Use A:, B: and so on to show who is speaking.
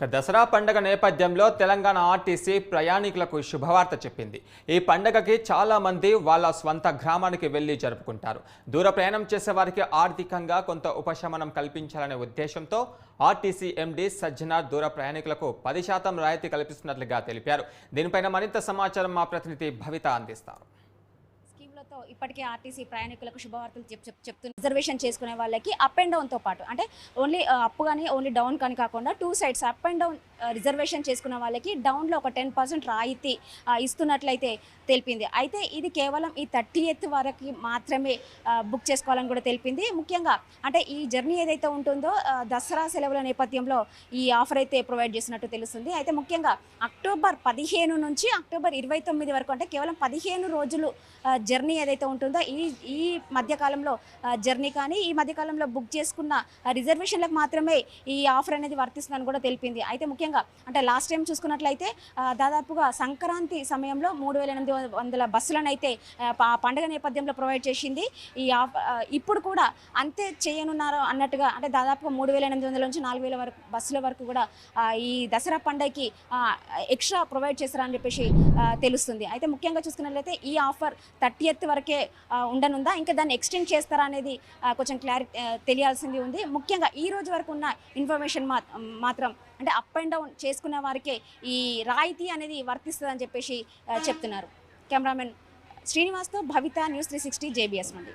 A: దసరా పండుగ నేపథ్యంలో తెలంగాణ ఆర్టీసీ ప్రయాణికులకు శుభవార్త చెప్పింది. ఈ పండుగకి చాలా మంది వాళ్ళ స్వంత గ్రామానికి వెళ్లి జరుపుకుంటారు. దూర ప్రయాణం చేసే వారికి ఆర్థికంగా కొంత ఉపశమనం కల్పించాలనే ఉద్దేశంతో ఆర్టీసీ ఎండీ సజ్జనార్ దూర ప్రయాణికులకు 10% రాయితీ కల్పిస్తున్నట్లుగా తెలిపారు. దీనిపైన మరింత సమాచారం మా ప్రతినిధి భవిత అందిస్తారు.
B: ఇప్పటికే ఆర్టీసీ ప్రయాణికులకు శుభవార్తలు చెప్తున్న రిజర్వేషన్ చేసుకునే వాళ్ళకి అప్ అండ్ డౌన్తో పాటు అంటే ఓన్లీ అప్ కానీ ఓన్లీ డౌన్ కానీ కాకుండా 2 sides up and down reservation చేసుకున్న వాళ్ళకి డౌన్లో ఒక 10% రాయితీ ఇస్తున్నట్లయితే తెలిపింది. అయితే ఇది కేవలం ఈ 30th వరకు మాత్రమే బుక్ చేసుకోవాలని కూడా తెలిపింది. ముఖ్యంగా అంటే ఈ జర్నీ ఏదైతే ఉంటుందో దసరా సెలవుల నేపథ్యంలో ఈ ఆఫర్ అయితే ప్రొవైడ్ చేసినట్టు తెలుస్తుంది. అయితే ముఖ్యంగా అక్టోబర్ 15 నుంచి అక్టోబర్ 29 వరకు అంటే కేవలం 15 రోజులు జర్నీ ఏదైతే ఉంటుందో ఈ మధ్యకాలంలో జర్నీ కానీ ఈ మధ్యకాలంలో బుక్ చేసుకున్న రిజర్వేషన్లకు మాత్రమే ఈ ఆఫర్ అనేది వర్తిస్తుందని కూడా తెలిపింది. అయితే ముఖ్యంగా అంటే లాస్ట్ టైం చూసుకున్నట్లయితే దాదాపుగా సంక్రాంతి సమయంలో 3800 బస్సులను అయితే పండుగ నేపథ్యంలో ప్రొవైడ్ చేసింది. ఇప్పుడు కూడా అంతే చేయనున్నారు అన్నట్టుగా అంటే దాదాపుగా 3800 నుంచి 4000 వరకు బస్సుల వరకు కూడా ఈ దసరా పండుగకి ఎక్స్ట్రా ప్రొవైడ్ చేస్తారని చెప్పేసి తెలుస్తుంది. అయితే ముఖ్యంగా చూసుకున్నట్లయితే ఈ ఆఫర్ 30th వరకే ఉండనుందా, ఇంకా దాన్ని ఎక్స్టెండ్ చేస్తారా అనేది కొంచెం క్లారిటీ తెలియాల్సింది ఉంది. ముఖ్యంగా ఈ రోజు వరకు ఉన్న ఇన్ఫర్మేషన్ మాత్రం అంటే అప్ అండ్ డౌన్ చేసుకునే వారికే ఈ రాయితీ అనేది వర్తిస్తుందని చెప్పేసి చెప్తున్నారు. కెమెరామెన్ శ్రీనివాస్తో భవిత, న్యూస్ 360 JBS నుండి.